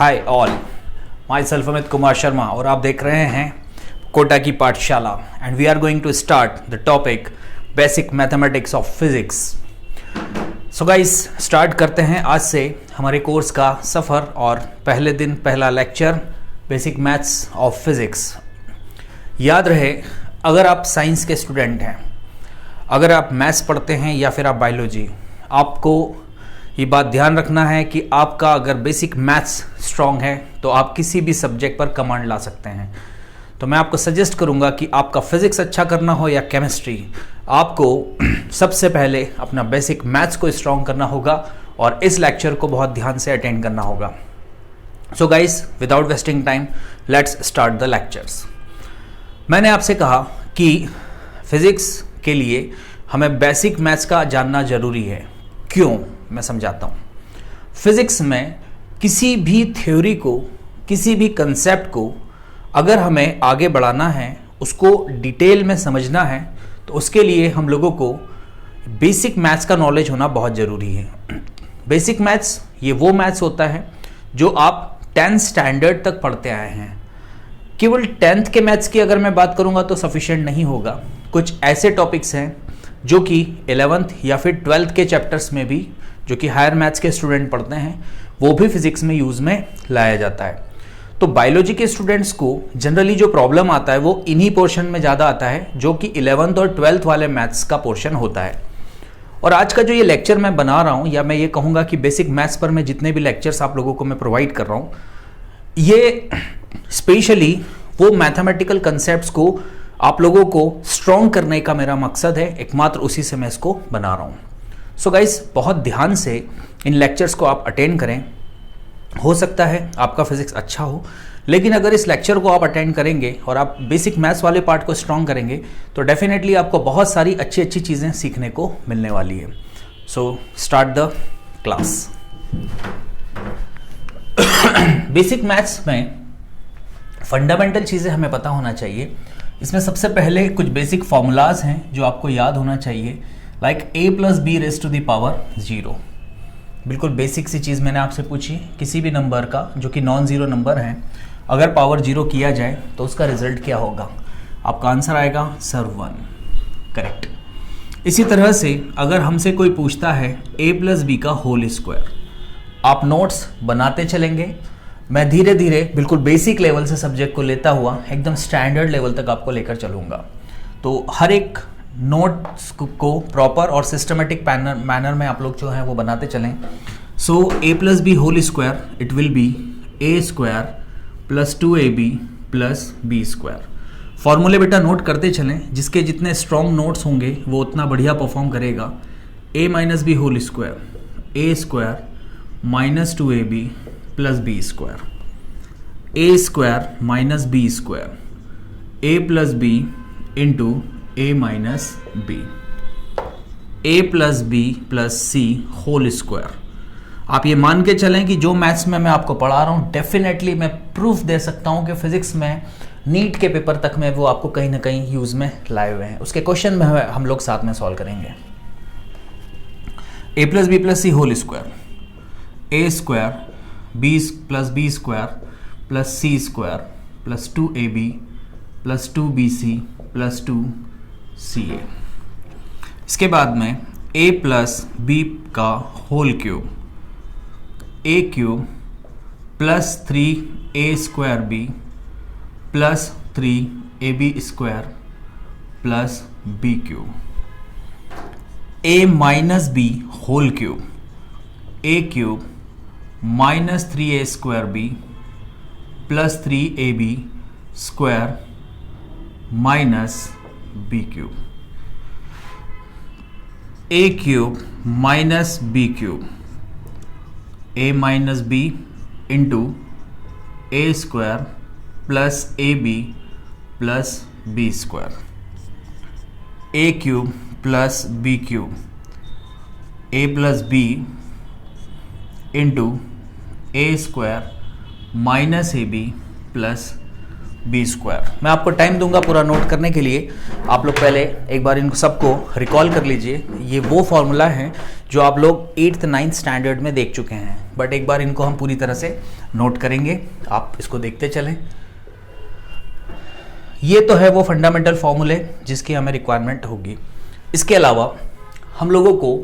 हाय all, myself Amit Kumar Sharma और आप देख रहे हैं कोटा की Pathshala and we are going to start the topic basic mathematics of physics. So guys, start करते हैं आज से हमारे कोर्स का सफ़र और पहले दिन पहला lecture basic maths of physics. याद रहे, अगर आप साइंस के स्टूडेंट हैं, अगर आप मैथ्स पढ़ते हैं या फिर आप बायोलॉजी, आपको ये बात ध्यान रखना है कि आपका अगर बेसिक मैथ्स स्ट्रांग है तो आप किसी भी सब्जेक्ट पर कमांड ला सकते हैं। तो मैं आपको सजेस्ट करूंगा कि आपका फिजिक्स अच्छा करना हो या केमिस्ट्री, आपको सबसे पहले अपना बेसिक मैथ्स को स्ट्रांग करना होगा और इस लेक्चर को बहुत ध्यान से अटेंड करना होगा। So guys, without wasting time, let's start the lectures. मैंने आपसे कहा कि फिजिक्स के लिए हमें बेसिक मैथ्स का जानना जरूरी है। क्यों, मैं समझाता हूँ। फिजिक्स में किसी भी थ्योरी को, किसी भी कंसेप्ट को अगर हमें आगे बढ़ाना है, उसको डिटेल में समझना है, तो उसके लिए हम लोगों को बेसिक मैथ्स का नॉलेज होना बहुत ज़रूरी है। बेसिक मैथ्स ये वो मैथ्स होता है जो आप 10th स्टैंडर्ड तक पढ़ते आए हैं। केवल 10th के मैथ्स की अगर मैं बात करूंगा तो सफिशिएंट नहीं होगा। कुछ ऐसे टॉपिक्स हैं जो कि 11th या फिर 12th के चैप्टर्स में भी, जो कि हायर मैथ्स के स्टूडेंट पढ़ते हैं, वो भी फिजिक्स में यूज़ में लाया जाता है। तो बायोलॉजी के स्टूडेंट्स को जनरली जो प्रॉब्लम आता है वो इन्हीं पोर्शन में ज़्यादा आता है, जो कि 11th और 12th वाले मैथ्स का पोर्शन होता है। और आज का जो ये लेक्चर मैं बना रहा हूँ, या मैं ये कहूँगा कि बेसिक मैथ्स पर मैं जितने भी लेक्चर्स आप लोगों को मैं प्रोवाइड कर रहा हूँ, ये स्पेशली वो मैथमेटिकल कंसेप्ट्स को आप लोगों को स्ट्रॉन्ग करने का मेरा मकसद है, एकमात्र उसी से मैं इसको बना रहा हूँ। सो गाइस, बहुत ध्यान से इन लेक्चर्स को आप अटेंड करें। हो सकता है आपका फिजिक्स अच्छा हो, लेकिन अगर इस लेक्चर को आप अटेंड करेंगे और आप बेसिक मैथ्स वाले पार्ट को स्ट्रॉन्ग करेंगे तो डेफिनेटली आपको बहुत सारी अच्छी अच्छी चीज़ें सीखने को मिलने वाली है। So start the class. Basic maths में फंडामेंटल चीज़ें हमें पता होना चाहिए। इसमें सबसे पहले कुछ बेसिक फॉर्मूलाज हैं जो आपको याद होना चाहिए, like a plus B raise to the power 0। बिल्कुल बेसिक सी चीज़ मैंने आपसे पूछी, किसी भी नंबर का जो कि नॉन ज़ीरो नंबर है, अगर पावर 0 किया जाए तो उसका रिजल्ट क्या होगा? आपका आंसर आएगा सर 1। करेक्ट। इसी तरह से अगर हमसे कोई पूछता है a प्लस बी का होल स्क्वायर, आप नोट्स बनाते चलेंगे। मैं धीरे धीरे बिल्कुल बेसिक लेवल से सब्जेक्ट को लेता हुआ एकदम स्टैंडर्ड लेवल तक आपको लेकर चलूँगा। तो हर एक नोट्स को प्रॉपर और सिस्टमेटिक मैनर में आप लोग जो हैं वो बनाते चलें। So a plus B whole square, it will be a square plus 2ab plus b square. फॉर्मूले बेटा नोट करते चलें, जिसके जितने स्ट्रॉन्ग नोट्स होंगे वो उतना बढ़िया परफॉर्म करेगा। a minus B whole square, a square minus 2ab plus B square, a square minus B square, a plus B into a minus B, a plus B plus C whole square. आप ये मान के चलें कि जो maths में मैं आपको पढ़ा रहा हूँ, डेफिनेटली मैं प्रूफ दे सकता हूँ कि फिजिक्स में नीट के पेपर तक में वो आपको कहीं ना कहीं यूज में लाए हुए हैं। उसके क्वेश्चन में हम लोग साथ में सॉल्व करेंगे। a plus B plus C whole square, a square B plus B square plus C square plus 2ab plus 2bc plus 2ca। इसके बाद में a प्लस बी का whole cube, a cube plus 3a square B plus 3ab square plus b cube, a minus B whole cube, a cube minus 3a square B plus 3ab square minus B cube, a cube minus B cube, a minus B into a square plus ab plus b square, a cube plus b cube, a plus b into a square minus ab plus B square. मैं आपको time दूंगा पूरा note करने के लिए। आप लोग पहले एक बार इनको सबको रिकॉल कर लीजिए। ये वो फॉर्मूला है जो आप लोग 8th 9th स्टैंडर्ड में देख चुके हैं, बट एक बार इनको हम पूरी तरह से नोट करेंगे। आप इसको देखते चलें। ये तो है वो फंडामेंटल फॉर्मूले जिसकी हमें रिक्वायरमेंट होगी। इसके अलावा हम लोगों को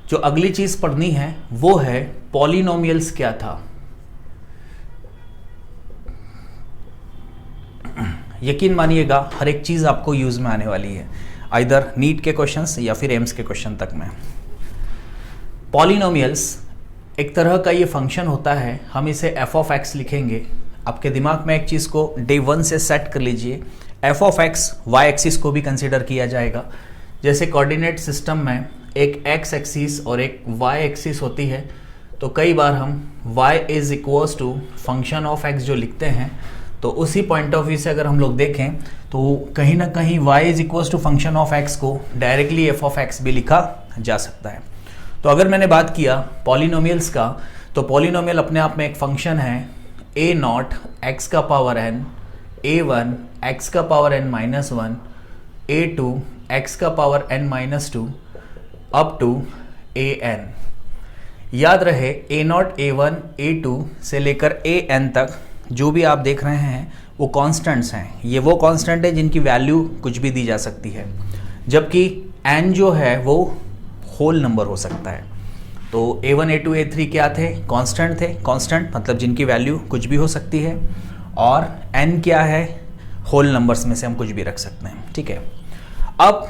जो अगली चीज पढ़नी है वो है पॉलिनोमियल्स क्या था। यकीन मानिएगा हर एक चीज आपको यूज में आने वाली है, आइदर नीट के क्वेश्चंस या फिर एम्स के क्वेश्चन तक में। पॉलिनोमियल्स एक तरह का ये फंक्शन होता है, हम इसे f ऑफ x लिखेंगे। आपके दिमाग में एक चीज को डे 1 से सेट कर लीजिए। f of x y axis को भी कंसीडर किया जाएगा। जैसे कोऑर्डिनेट सिस्टम में एक x एक्सिस और एक y एक्सिस होती है, तो कई बार हम y is equals to function of x जो लिखते हैं, तो उसी पॉइंट ऑफ व्यू से अगर हम लोग देखें तो कहीं ना कहीं y is equals to function of x को डायरेक्टली f ऑफ x भी लिखा जा सकता है। तो अगर मैंने बात किया पॉलिनोमियल्स का, तो पॉलिनोमियल अपने आप में एक फंक्शन है a0 x का पावर n, a1 x का power n minus 1, a2 x का power n minus 2 up to an। याद रहे a0 a1 a2 से लेकर an तक जो भी आप देख रहे हैं वो कांस्टेंट्स हैं। ये वो कांस्टेंट है जिनकी वैल्यू कुछ भी दी जा सकती है, जबकि n जो है वो होल नंबर हो सकता है। तो a1 a2 a3 क्या थे? कांस्टेंट थे। कांस्टेंट मतलब जिनकी वैल्यू कुछ भी हो सकती है, और n क्या है? होल नंबर्स में से हम कुछ भी रख सकते हैं। ठीक है, अब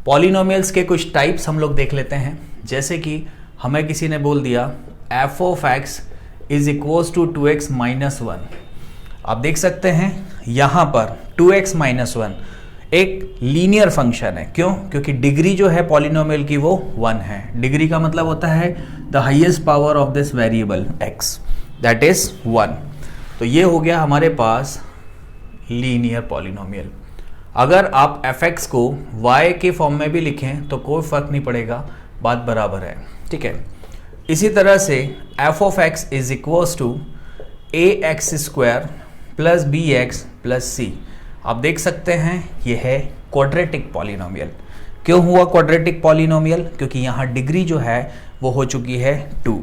पॉलिनोमियल्स के कुछ टाइप्स हम लोग देख लेते हैं। जैसे कि हमें किसी ने बोल दिया f of x is equals to 2x minus 1। आप देख सकते हैं यहाँ पर 2x माइनस 1 एक लीनियर फंक्शन है। क्यों? क्योंकि डिग्री जो है पॉलिनोमियल की वो 1 है। डिग्री का मतलब होता है the highest power of this variable x, that is 1। तो ये हो गया हमारे पास लीनियर पॉलिनोमियल। अगर आप fx को y के फॉर्म में भी लिखें तो कोई फर्क नहीं पड़ेगा, बात बराबर है। ठीक है, इसी तरह से f of x is equals to ax square plus bx plus c। आप देख सकते हैं ये है क्वाड्रेटिक पॉलिनोमियल। क्यों हुआ क्वाड्रेटिक पॉलिनोमियल? क्योंकि यहाँ डिग्री जो है वो हो चुकी है 2।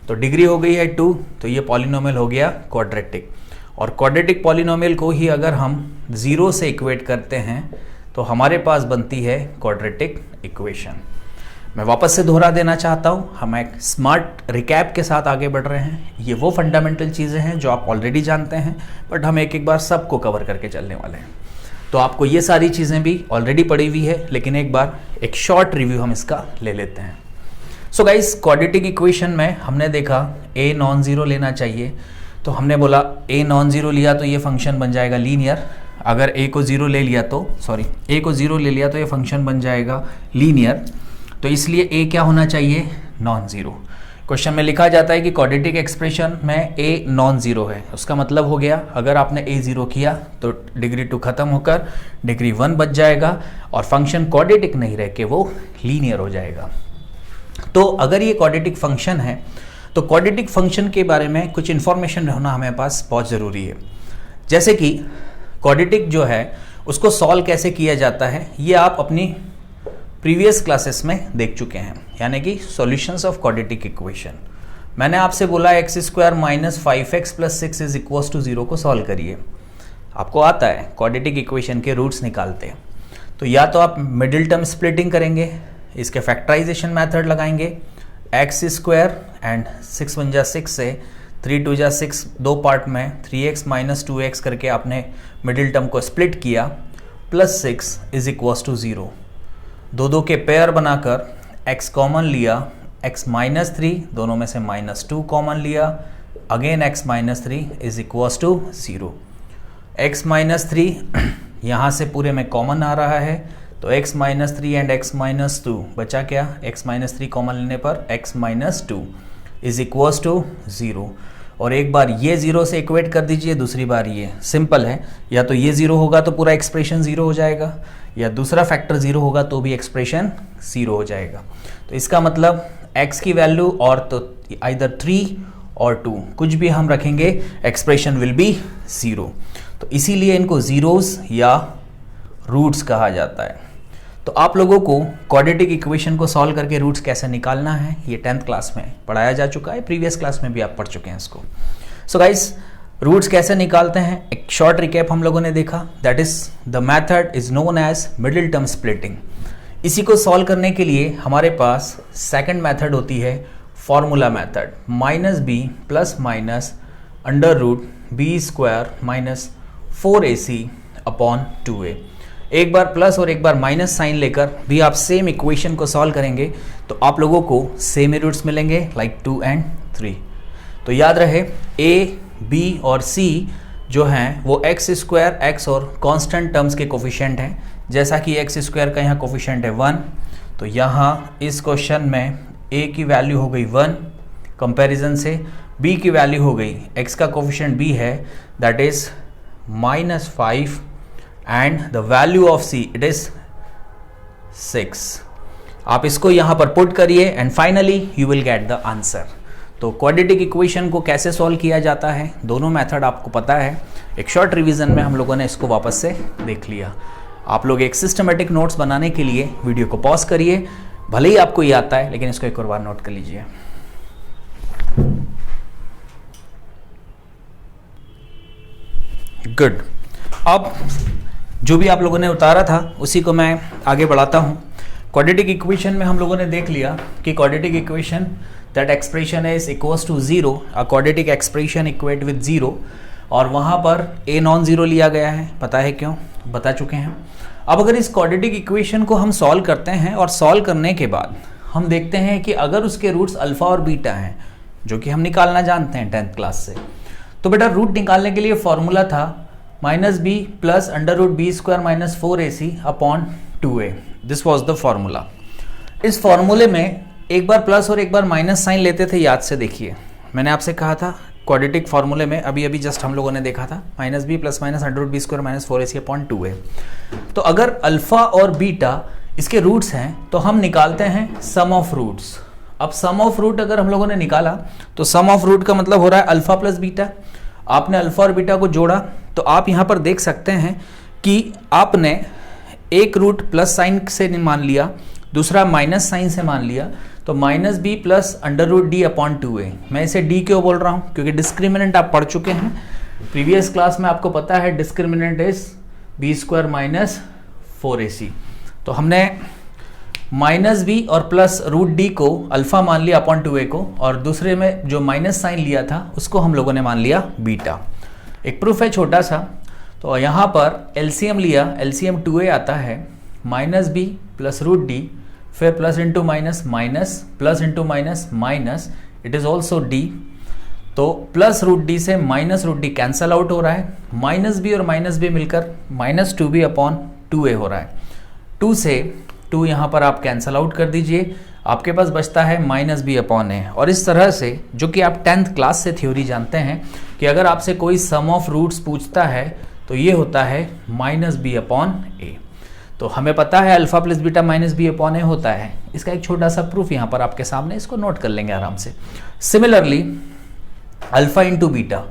तो डिग्री हो गई है 2, तो ये पॉलिनोमियल हो गया क्वाड्रेटिक। और क्वाड्रेटिक पॉलिनोमियल को ही अगर हम 0 से इक्वेट करते हैं तो हमारे पास बनती है क्वाड्रेटिक इक्वेशन। मैं वापस से दोहरा देना चाहता हूँ, हम एक स्मार्ट रिकैप के साथ आगे बढ़ रहे हैं। ये वो फंडामेंटल चीज़ें हैं जो आप ऑलरेडी जानते हैं, बट हम एक एक बार सबको कवर करके चलने वाले हैं। तो आपको ये सारी चीज़ें भी ऑलरेडी पढ़ी हुई है, लेकिन एक बार एक शॉर्ट रिव्यू हम इसका ले लेते हैं। सो गाइस, क्वाड्रेटिक इक्वेशन में हमने देखा a नॉन ज़ीरो लेना चाहिए, तो हमने बोला a नॉन ज़ीरो लिया तो ये फंक्शन बन जाएगा लीनियर। अगर a को ज़ीरो ले लिया तो a को ज़ीरो ले लिया तो ये फंक्शन बन जाएगा लीनियर। तो इसलिए a क्या होना चाहिए? Non zero. क्वेश्चन में लिखा जाता है कि क्वाड्रेटिक एक्सप्रेशन में a नॉन ज़ीरो है। उसका मतलब हो गया अगर आपने a ज़ीरो किया तो डिग्री 2 खत्म होकर डिग्री 1 बच जाएगा, और फंक्शन क्वाड्रेटिक नहीं रह के वो लीनियर हो जाएगा। तो अगर ये क्वाड्रेटिक फंक्शन है तो क्वाड्रेटिक फंक्शन के बारे में कुछ इन्फॉर्मेशन होना हमारे पास बहुत ज़रूरी है। जैसे कि क्वाड्रेटिक जो है उसको सॉल्व कैसे किया जाता है ये आप अपनी प्रीवियस क्लासेस में देख चुके हैं, यानी कि सॉल्यूशंस ऑफ क्वाड्रेटिक इक्वेशन। मैंने आपसे बोला X square minus 5x plus 6 is equals to 0 को सॉल्व करिए। आपको आता है क्वाड्रेटिक इक्वेशन के रूट्स निकालते हैं। तो या तो आप मिडिल टर्म स्प्लिटिंग करेंगे, इसके फैक्टराइजेशन मेथड लगाएंगे, एक्स स्क्वायर एंड 6 1 जा 6 से 3 2 जा 6 दो पार्ट में 3x माइनस 2x करके आपने मिडिल टर्म को स्प्लिट किया, प्लस 6 इज इक्वल्स टू 0। दो के पेयर बनाकर x कॉमन लिया, x माइनस 3 दोनों में से माइनस 2 कॉमन लिया, again x minus 3 is equals to 0। x minus 3 यहाँ से पूरे में कॉमन आ रहा है, तो x minus 3 and x minus 2 बचा क्या? x माइनस 3 कॉमन लेने पर x minus 2 is equals to 0। और एक बार ये 0 से इक्वेट कर दीजिए, दूसरी बार ये। सिंपल है, या तो ये 0 होगा तो पूरा एक्सप्रेशन 0 हो जाएगा, या दूसरा फैक्टर 0 होगा तो भी एक्सप्रेशन 0 हो जाएगा। तो इसका मतलब x की वैल्यू और तो आइदर 3 और 2 कुछ भी हम रखेंगे, एक्सप्रेशन विल बी 0। तो इसीलिए इनको जीरोस या रूट्स कहा जाता है। तो आप लोगों को क्वाड्रेटिक इक्वेशन को सॉल्व करके रूट्स कैसे निकालना है ये 10th क्लास में पढ़ाया जा चुका है, प्रीवियस क्लास में भी आप पढ़ चुके हैं इसको। सो गाइस, रूट्स कैसे निकालते हैं एक शॉर्ट रिकैप हम लोगों ने देखा, that is the method is known as middle term splitting. इसी को सॉल्व करने के लिए हमारे पास सेकंड मेथड होती है formula method, minus B plus minus under root B square minus 4ac upon 2a। एक बार प्लस और एक बार माइनस साइन लेकर भी आप सेम इक्वेशन को सॉल्व करेंगे तो आप लोगों को सेम ही रूट्स मिलेंगे, लाइक 2 and 3। तो याद रहे a, b और c जो हैं वो एक्स स्क्वायर, एक्स और कांस्टेंट टर्म्स के कोफिशिएंट हैं। जैसा कि एक्स स्क्वायर का यहाँ कोफिशिएंट है 1, तो यहाँ इस क्वेश्चन में a की वैल्यू हो गई 1 कंपैरिजन से, b की वैल्यू हो गई, x का कोफिशिएंट b है that is -5 and the value of c it is 6। आप इसको यहाँ पर पुट करिए and finally you will get the answer. तो क्वाड्रेटिक इक्वेशन को कैसे सॉल्व किया जाता है, दोनों मेथड आपको पता है। एक शॉर्ट रिवीजन में हम लोगों ने इसको वापस से देख लिया। आप लोग एक सिस्टमेटिक नोट्स बनाने के लिए वीडियो को पॉज करिए, भले ही आपको ये आता है लेकिन इसको एक और बार नोट कर लीजिए। गुड। अब जो भी आप लोगों ने उतारा था उसी को मैं आगे बढ़ाता हूँ। क्वाड्रेटिक इक्वेशन में हम लोगों ने देख लिया कि quadratic equation that expression is equals to 0, a quadratic expression equate with 0, और वहाँ पर a नॉन ज़ीरो लिया गया है। पता है क्यों, बता चुके हैं। अब अगर इस क्वाड्रेटिक इक्वेशन को हम सॉल्व करते हैं और सॉल्व करने के बाद हम देखते हैं कि अगर उसके रूट्स अल्फा और बीटा हैं, जो कि हम निकालना जानते हैं 10th क्लास से, तो बेटा रूट निकालने के लिए फॉर्मूला था minus B plus under root B square minus 4ac upon 2a। This was the formula. इस फॉर्मूले में एक बार प्लस और एक बार माइनस साइन लेते थे, याद से देखिए। मैंने आपसे कहा था क्वाड्रेटिक फॉर्मूले में अभी जस्ट हम लोगों ने देखा था minus B plus minus under root B square minus 4ac upon 2a। तो अगर अल्फा और बीटा इसके रूट्स हैं तो हम निकालते हैं सम ऑफ रूट्स। अब सम ऑफ रूट अगर हम लोगों ने निकाला तो सम ऑफ रूट का मतलब हो रहा है अल्फा प्लस बीटा। आपने अल्फा और बीटा को जोड़ा तो आप यहाँ पर देख सकते हैं कि आपने एक रूट प्लस साइन से मान लिया, दूसरा माइनस साइन से मान लिया, तो minus B plus under root D upon 2a। मैं इसे डी क्यों बोल रहा हूँ, क्योंकि डिस्क्रिमिनेंट आप पढ़ चुके हैं प्रीवियस क्लास में, आपको पता है discriminant is B square minus 4ac। तो हमने माइनस बी और प्लस रूट डी को अल्फा मान लिया अपॉन 2a को, और दूसरे में जो माइनस साइन लिया था उसको हम लोगों ने मान लिया बीटा। एक प्रूफ है छोटा सा, तो यहाँ पर एलसीएम लिया, एलसीएम 2a आता है minus B plus root D, फिर plus into minus minus, plus into minus minus, it is also D. तो प्लस रूट डी से minus root D cancel out हो रहा है, माइनस बी और माइनस बी मिलकर माइनस 2b अपॉन 2a हो रहा है। 2 से 2 यहाँ पर आप कैंसल आउट कर दीजिए, आपके पास बचता है माइनस बी अपॉन ए। और इस तरह से, जो कि आप 10th क्लास से थ्योरी जानते हैं कि अगर आपसे कोई सम ऑफ रूट्स पूछता है तो ये होता है माइनस बी अपॉन ए। तो हमें पता है alpha plus beta minus B upon A होता है। इसका एक छोटा सा प्रूफ यहाँ पर आपके सामने, इसको नोट कर लेंगे आराम से। सिमिलरली अल्फा इंटू बीटा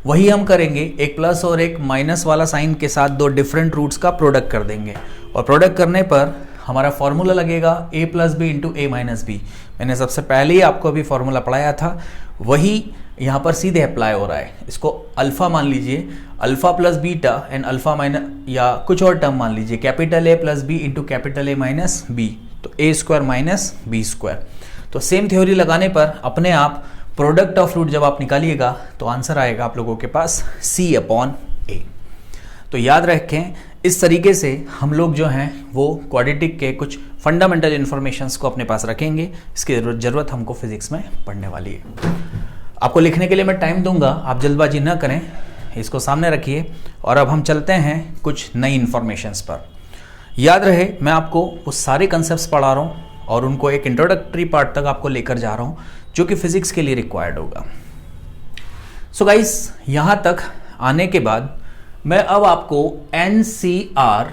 वही हम करेंगे, एक प्लस और एक माइनस वाला साइन के साथ दो डिफरेंट रूट्स का प्रोडक्ट कर देंगे, और प्रोडक्ट करने पर हमारा फॉर्मूला लगेगा a plus B into A minus B. मैंने सबसे पहले ही आपको अभी फॉर्मूला पढ़ाया था, वही यहाँ पर सीधे अप्लाई हो रहा है। इसको अल्फा मान लीजिए, alpha plus beta and alpha minus, या कुछ और टर्म मान लीजिए capital A plus B into capital A minus B, तो A square minus B square. तो सेम थ्योरी लगाने पर अपने आप प्रोडक्ट ऑफ रूट जब आप निकालिएगा तो आंसर आएगा आप लोगों के पास c अपॉन ए। तो याद रखें, इस तरीके से हम लोग जो हैं वो क्वाड्रेटिक के कुछ फंडामेंटल इन्फॉर्मेशंस को अपने पास रखेंगे। इसकी ज़रूरत हमको फिजिक्स में पढ़ने वाली है। आपको लिखने के लिए मैं टाइम दूंगा, आप जल्दबाजी न करें, इसको सामने रखिए। और अब हम चलते हैं कुछ नई इन्फॉर्मेशंस पर। याद रहे, मैं आपको वो सारे कंसेप्ट पढ़ा रहा हूँ और उनको एक इंट्रोडक्टरी पार्ट तक आपको लेकर जा रहा हूँ जो कि फिजिक्स के लिए रिक्वायर्ड होगा। सो गाइस, यहाँ तक आने के बाद मैं अब आपको NCR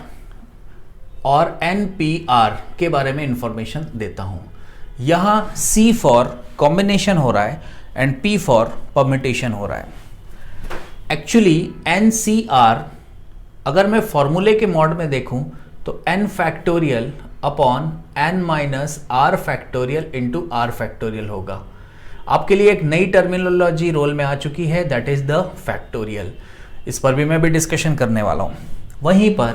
और NPR के बारे में इंफॉर्मेशन देता हूँ। यहाँ C फॉर कॉम्बिनेशन हो रहा है एंड P फॉर परम्यूटेशन हो रहा है। एक्चुअली NCR अगर मैं फॉर्मूले के मॉड में देखूं तो n factorial upon n minus r factorial into r factorial होगा। आपके लिए एक नई टर्मिनोलॉजी रोल में आ चुकी है, दैट इज द फैक्टोरियल। इस पर भी मैं भी डिस्कशन करने वाला हूं। वहीं पर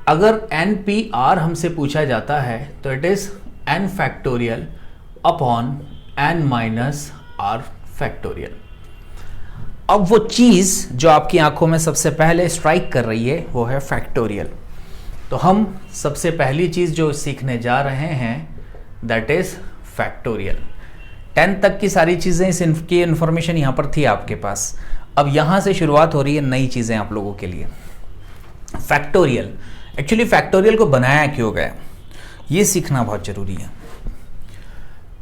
अगर NPR हमसे पूछा जाता है तो it is n factorial upon n minus r factorial. अब वो चीज जो आपकी आंखों में सबसे पहले स्ट्राइक कर रही है वो है फैक्टोरियल। तो हम सबसे पहली चीज जो सीखने जा रहे हैं दैट इज फैक्टोरियल। 10 तक की सारी चीजें इसकी इंफॉर्मेशन यहां पर थी आपके पास। अब यहां से शुरुआत हो रही है नई चीजें आप लोगों के लिए। फैक्टोरियल, एक्चुअली फैक्टोरियल को बनाया क्यों गया ये सीखना बहुत जरूरी है।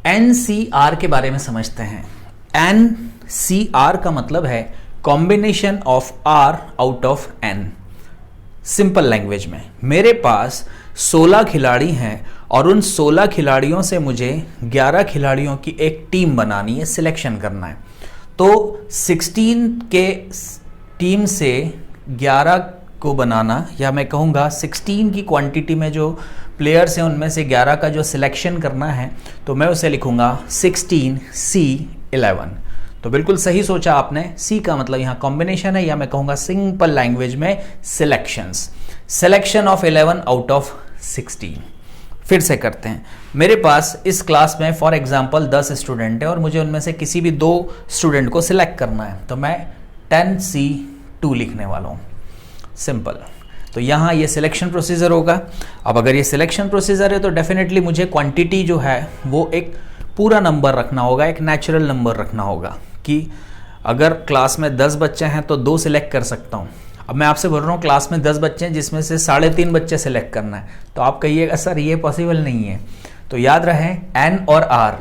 NCR के बारे में समझते हैं। NCR का मतलब है combination of R out of N। Simple language में मेरे पास 16 खिलाड़ी हैं और उन 16 खिलाड़ियों से मुझे 11 खिलाड़ियों की एक टीम बनानी है, सिलेक्शन करना है। तो 16 के टीम से 11 को बनाना, या मैं कहूँगा 16 की क्वांटिटी में जो प्लेयर्स हैं उनमें से 11 का जो सिलेक्शन करना है तो मैं उसे लिखूंगा 16C11। तो बिल्कुल सही सोचा आपने। C का मतलब यहाँ कॉम्बिनेशन है, या मैं कहूँगा सिंपल लैंग्वेज में selections, selection of 11 out of 16। फिर से करते हैं। मेरे पास इस क्लास में फॉर एग्जांपल 10 स्टूडेंट है और मुझे उनमें से किसी भी 2 स्टूडेंट को सिलेक्ट करना है, तो मैं 10C2 लिखने वाला हूँ। सिंपल। तो यहाँ ये सिलेक्शन प्रोसीजर होगा। अब अगर ये सिलेक्शन प्रोसीजर है तो डेफिनेटली मुझे क्वांटिटी जो है वो एक पूरा नंबर रखना होगा, एक नेचुरल नंबर रखना होगा कि अगर क्लास में 10 बच्चे हैं तो 2 सिलेक्ट कर सकता हूँ। अब मैं आपसे बोल रहा हूँ क्लास में 10 बच्चे हैं जिसमें से 3.5 बच्चे सिलेक्ट करना है, तो आप कहिएगा सर ये पॉसिबल नहीं है। तो याद रहे N और R,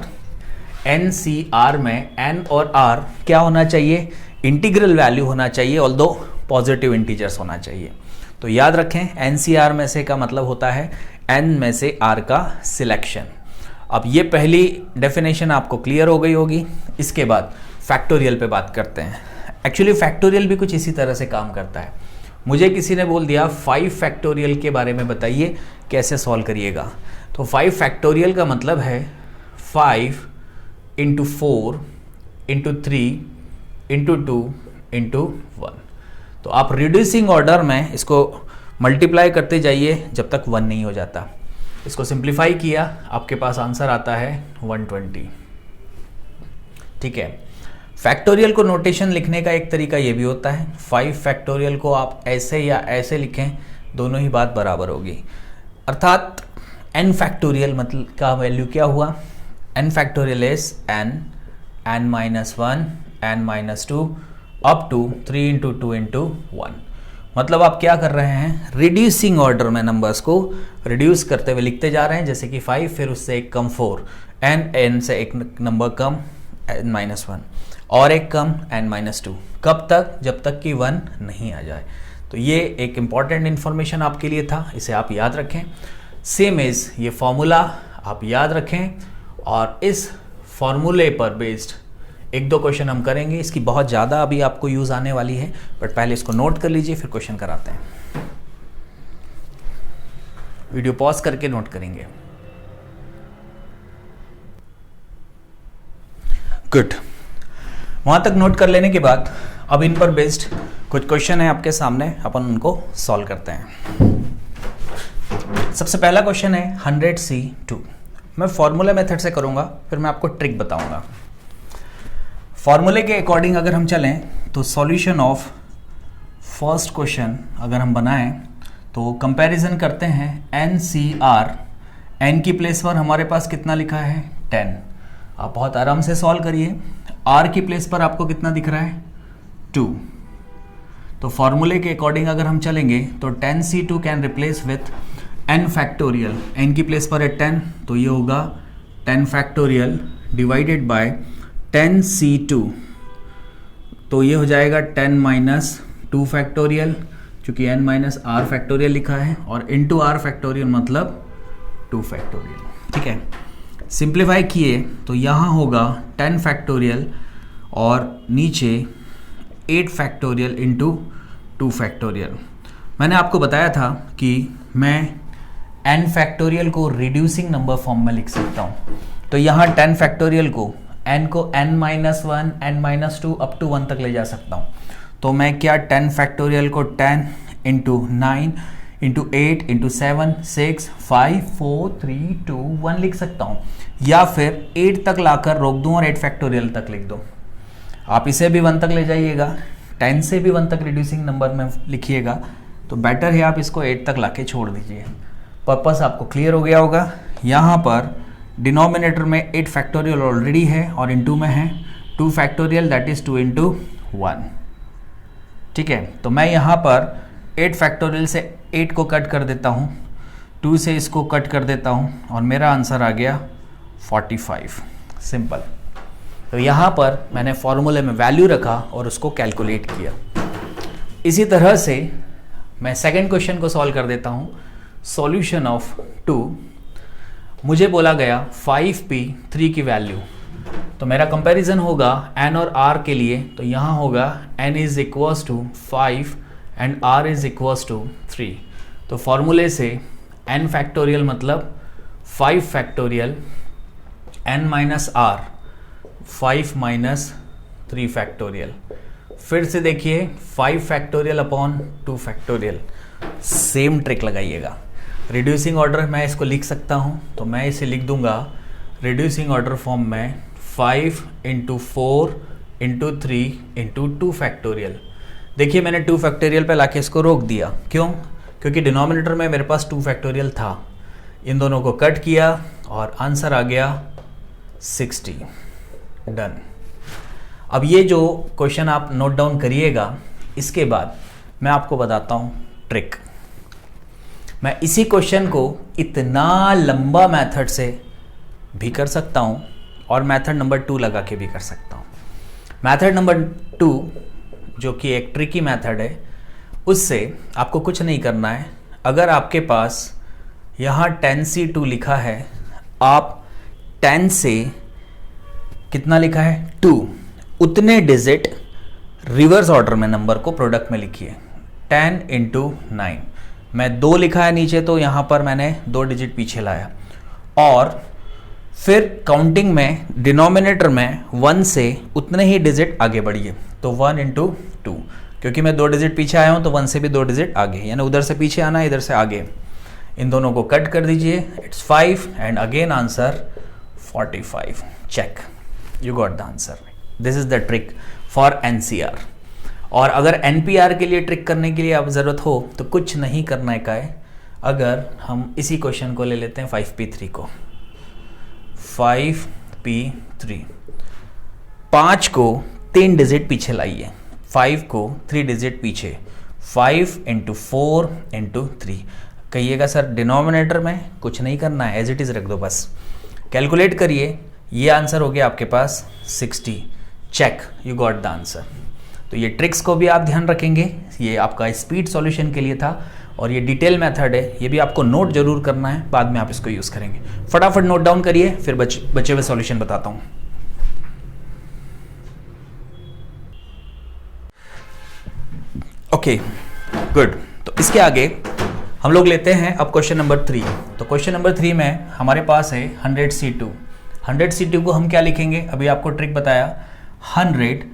NCR में N और R क्या होना चाहिए, इंटीग्रल वैल्यू होना चाहिए, ऑल्दो पॉजिटिव इंटीजर्स होना चाहिए। तो याद रखें NCR में से का मतलब होता है N में से R का सिलेक्शन। अब ये पहली डेफिनेशन आपको क्लियर हो गई होगी। इसके बाद फैक्टोरियल पे बात करते हैं। एक्चुअली फैक्टोरियल भी कुछ इसी तरह से काम करता है। मुझे किसी ने बोल दिया 5 फैक्टोरियल के बारे में बताइए कैसे सॉल्व करिएगा। तो 5 फैक्टोरियल का मतलब है 5 इंटू 4 इंटू 3 इंटू 2 इंटू 1। तो आप रिड्यूसिंग ऑर्डर में इसको मल्टीप्लाई करते जाइए जब तक 1 नहीं हो जाता। इसको सिंप्लीफाई किया, आपके पास आंसर आता है 120। ठीक है। फैक्टोरियल को नोटेशन लिखने का एक तरीका ये भी होता है, 5 फैक्टोरियल को आप ऐसे या ऐसे लिखें, दोनों ही बात बराबर होगी। अर्थात n फैक्टोरियल मतलब का वैल्यू क्या हुआ, n factorial is n minus 1 n minus 2 up to 3 into 2 into 1। मतलब आप क्या कर रहे हैं, रिड्यूसिंग ऑर्डर में नंबर्स को रिड्यूस करते हुए लिखते जा रहे हैं, जैसे कि 5, फिर उससे एक कम 4, n से एक नंबर कम n माइनस 1 और एक कम n माइनस 2। कब तक, जब तक कि 1 नहीं आ जाए। तो ये एक इंपॉर्टेंट इन्फॉर्मेशन आपके लिए था, इसे आप याद रखें। सेम इज ये फॉर्मूला आप याद रखें और इस फॉर्मूले पर बेस्ड 1-2 क्वेश्चन हम करेंगे। इसकी बहुत ज़्यादा अभी आपको यूज़ आने वाली है, बट पहले इसको नोट कर लीजिए फिर क्वेश्चन कराते हैं। वीडियो पॉज करके नोट करेंगे। गुड। वहाँ तक नोट कर लेने के बाद अब इन पर बेस्ड कुछ क्वेश्चन है आपके सामने, अपन उनको सॉल्व करते हैं। सबसे पहला क्वेश्चन है 100C2। मैं फॉर्मूला मेथड से करूँगा, फिर मैं आपको ट्रिक बताऊँगा। फॉर्मूले के अकॉर्डिंग अगर हम चलें तो सॉल्यूशन ऑफ फर्स्ट क्वेश्चन अगर हम बनाएं तो कंपैरिजन करते हैं NCR। n की प्लेस पर हमारे पास कितना लिखा है 10। आप बहुत आराम से सॉल्व करिए। R की प्लेस पर आपको कितना दिख रहा है 2। तो फॉर्मूले के अकॉर्डिंग अगर हम चलेंगे तो 10C2 can replace with n factorial. n की प्लेस पर है 10, तो ये होगा 10 फैक्टोरियल डिवाइडेड बाय 10C2, तो ये हो जाएगा 10 माइनस 2 फैक्टोरियल, चूंकि n माइनस r फैक्टोरियल लिखा है, और इंटू r फैक्टोरियल मतलब 2 फैक्टोरियल। ठीक है। सिंप्लीफाई किए तो यहाँ होगा 10 फैक्टोरियल और नीचे 8 फैक्टोरियल इंटू 2 फैक्टोरियल। मैंने आपको बताया था कि मैं n फैक्टोरियल को रिड्यूसिंग नंबर फॉर्म में लिख सकता हूँ। तो यहाँ 10 फैक्टोरियल को n को n-1 n-2 अप टू 1 तक ले जा सकता हूँ। तो मैं क्या 10 फैक्टोरियल को 10 इंटू 9 इंटू 8 इंटू 7 6 5 4 3 2 1 लिख सकता हूँ, या फिर 8 तक लाकर रोक दूँ और 8 फैक्टोरियल तक लिख दूँ। आप इसे भी 1 तक ले जाइएगा, 10 से भी 1 तक रिड्यूसिंग नंबर में लिखिएगा, तो बेटर है आप इसको 8 तक लाके छोड़ दीजिए। पर्पस आपको क्लियर हो गया होगा। यहाँ पर डिनोमिनेटर में 8 फैक्टोरियल ऑलरेडी है और इनटू में है 2 फैक्टोरियल, दैट इज 2 इंटू 1। ठीक है, तो मैं यहाँ पर 8 फैक्टोरियल से 8 को कट कर देता हूँ, 2 से इसको कट कर देता हूँ और मेरा आंसर आ गया 45। सिंपल। तो यहाँ पर मैंने फॉर्मूले में वैल्यू रखा और उसको कैलकुलेट किया। इसी तरह से मैं सेकंड क्वेश्चन को सॉल्व कर देता हूँ। सॉल्यूशन ऑफ 2, मुझे बोला गया 5p 3 की वैल्यू, तो मेरा कंपैरिजन होगा n और r के लिए, तो यहाँ होगा n is equals to 5 and r is equals to 3। तो फॉर्मूले से n फैक्टोरियल मतलब 5 factorial n minus r 5 minus 3 factorial. फिर से देखिए 5 factorial upon 2 factorial, same trick लगाइएगा। रिड्यूसिंग ऑर्डर मैं इसको लिख सकता हूँ, तो मैं इसे लिख दूंगा रिड्यूसिंग ऑर्डर फॉर्म में 5 इंटू 4 इंटू 3 इंटू 2 फैक्टोरियल। देखिए मैंने 2 फैक्टोरियल पे लाके इसको रोक दिया, क्यों? क्योंकि डिनोमिनेटर में मेरे पास 2 फैक्टोरियल था। इन दोनों को कट किया और आंसर आ गया 60। डन। अब ये जो क्वेश्चन आप नोट डाउन करिएगा, इसके बाद मैं आपको बताता हूँ ट्रिक। मैं इसी क्वेश्चन को इतना लंबा मेथड से भी कर सकता हूँ और मेथड नंबर 2 लगा के भी कर सकता हूँ। मेथड नंबर 2 जो कि एक ट्रिकी मेथड है, उससे आपको कुछ नहीं करना है। अगर आपके पास यहाँ 10C2 लिखा है, आप 10 से कितना लिखा है 2, उतने डिजिट रिवर्स ऑर्डर में नंबर को प्रोडक्ट में लिखिए। 10 इंटू 9, मैं 2 लिखा है नीचे, तो यहाँ पर मैंने 2 डिजिट पीछे लाया और फिर काउंटिंग में डिनोमिनेटर में 1 से उतने ही डिजिट आगे बढ़िए। तो 1 इंटू 2, क्योंकि मैं 2 डिजिट पीछे आया हूँ तो 1 से भी 2 डिजिट आगे, यानी उधर से पीछे आना, इधर से आगे। इन दोनों को कट कर दीजिए, it's 5 and again answer 45। Check, you got the answer. This is the trick for NCR। और अगर NPR के लिए ट्रिक करने के लिए आप ज़रूरत हो तो कुछ नहीं करना है। अगर हम इसी क्वेश्चन को ले लेते हैं 5p3 को, 5p3, 5 को 3 डिजिट पीछे लाइए, 5 को 3 डिजिट पीछे, 5 इंटू 4 इंटू 3। कहिएगा सर डिनोमिनेटर में कुछ नहीं करना है, एज इट इज़ रख दो बस। कैलकुलेट करिए, ये आंसर हो गया आपके पास 60। Check, you got the answer. तो ये ट्रिक्स को भी आप ध्यान रखेंगे, ये आपका स्पीड सॉल्यूशन के लिए था और ये डिटेल मेथड है, ये भी आपको नोट जरूर करना है, बाद में आप इसको यूज़ करेंगे। फटाफट नोट डाउन करिए, फिर बचे हुए सॉल्यूशन बताता हूँ। Okay good. तो इसके आगे हम लोग लेते हैं अब क्वेश्चन नंबर 3। तो क्वेश्चन नंबर 3 में हमारे पास है 100C2। 100C2 को हम क्या लिखेंगे, अभी आपको ट्रिक बताया, 100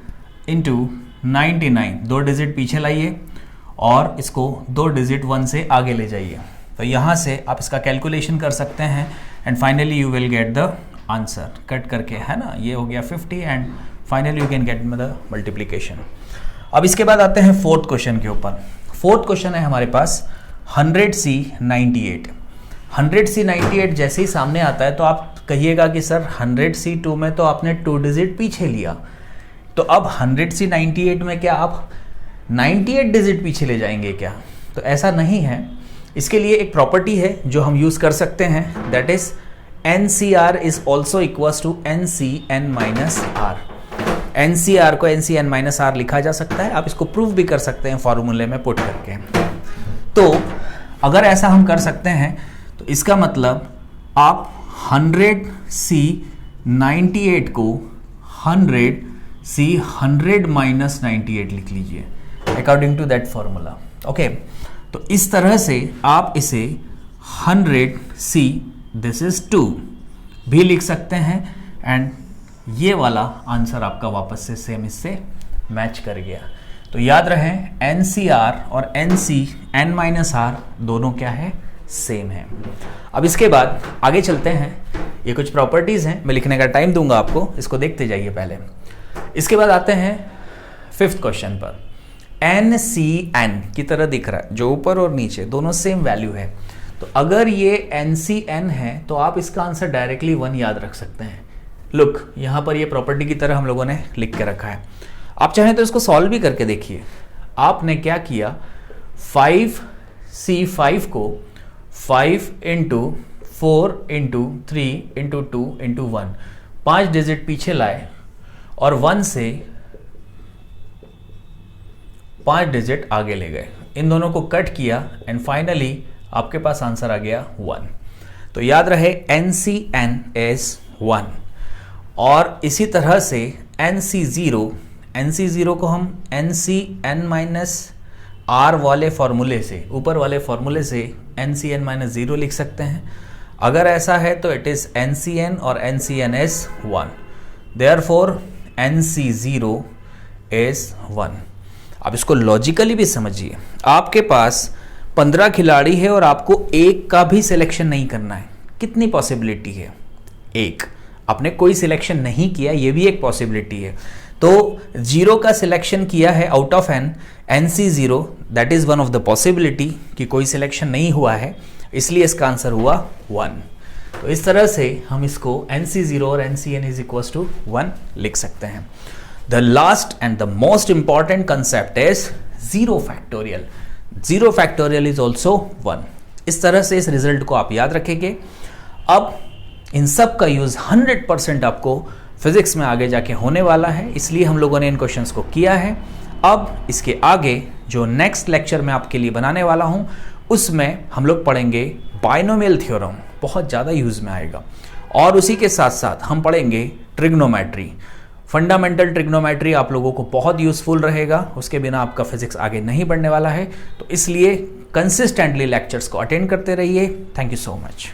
इंटू 99, 2 डिजिट पीछे लाइए और इसको 2 डिजिट 1 से आगे ले जाइए। तो यहाँ से आप इसका कैलकुलेशन कर सकते हैं and finally you will get the answer. Cut करके, है ना, ये हो गया 50 and finally you can get the multiplication. अब इसके बाद आते हैं फोर्थ क्वेश्चन के ऊपर। फोर्थ क्वेश्चन है हमारे पास 100C98। 100C98 जैसे ही सामने आता है तो आप कहिएगा कि सर 100C2 में तो आपने 2 डिजिट पीछे लिया, तो अब 100C98 में क्या आप 98 डिजिट पीछे ले जाएंगे क्या? तो ऐसा नहीं है। इसके लिए एक प्रॉपर्टी है जो हम यूज कर सकते हैं, that is NCR is also equals to NCN minus R। NCR को NCN माइनस R लिखा जा सकता है, आप इसको प्रूव भी कर सकते हैं फॉर्मूले में पुट करके। तो अगर ऐसा हम कर सकते हैं तो इसका मतलब आप 100C98 को 100 सी 100 माइनस 98 लिख लीजिए according to that formula. Okay, तो इस तरह से आप इसे 100 सी दिस इज 2 भी लिख सकते हैं एंड ये वाला आंसर आपका वापस से सेम इससे मैच कर गया। तो याद रहे NCR और N दोनों क्या है, सेम है। अब इसके बाद आगे चलते हैं, ये कुछ प्रॉपर्टीज हैं, मैं लिखने का टाइम दूंगा आपको, इसको देखते जाइए पहले। इसके बाद आते हैं 5th क्वेश्चन पर। NCN की तरह दिख रहा है, जो ऊपर और नीचे दोनों सेम वैल्यू है, तो अगर ये NCN है तो आप इसका आंसर डायरेक्टली 1 याद रख सकते हैं। लुक, यहां पर ये प्रॉपर्टी की तरह हम लोगों ने लिख के रखा है। आप चाहें तो इसको सॉल्व भी करके देखिए। आपने क्या किया, 5C5 को 5 into 4 into 3 into 2 into 1 5 digit पीछे लाए और 1 से 5 डिजिट आगे ले गए, इन दोनों को कट किया एंड फाइनली आपके पास आंसर आ गया 1। तो याद रहे NCN इज 1। और इसी तरह से NC0 को हम NCN-R वाले फॉर्मूले से, ऊपर वाले फॉर्मूले से NCN-0 लिख सकते हैं। अगर ऐसा है तो इट इज NCN और NCN is 1, therefore NC0 is 1। अब इसको लॉजिकली भी समझिए, आपके पास 15 खिलाड़ी है और आपको एक का भी सिलेक्शन नहीं करना है। कितनी पॉसिबिलिटी है? एक। आपने कोई सिलेक्शन नहीं किया, ये भी एक पॉसिबिलिटी है। तो 0 का सिलेक्शन किया है out of n, NC0, that is one of the possibility कि कोई सिलेक्शन नहीं हुआ है, इसलिए इसका आंसर हुआ 1। तो इस तरह से हम इसको NC0 और NCN इज इक्वल टू 1 लिख सकते हैं। The last and the most important concept is 0 factorial. 0 factorial is also 1। इस तरह से इस रिजल्ट को आप याद रखेंगे। अब इन सब का यूज 100% आपको फिजिक्स में आगे जाके होने वाला है, इसलिए हम लोगों ने इन क्वेश्चंस को किया है। अब इसके आगे जो नेक्स्ट लेक्चर में आपके लिए बनाने वाला हूं, उसमें हम लोग पढ़ेंगे बाइनोमियल थ्योरम, बहुत ज़्यादा यूज में आएगा। और उसी के साथ साथ हम पढ़ेंगे ट्रिग्नोमेट्री। फंडामेंटल ट्रिग्नोमेट्री आप लोगों को बहुत यूजफुल रहेगा, उसके बिना आपका फिजिक्स आगे नहीं बढ़ने वाला है। तो इसलिए कंसिस्टेंटली लेक्चर्स को अटेंड करते रहिए। Thank you so much.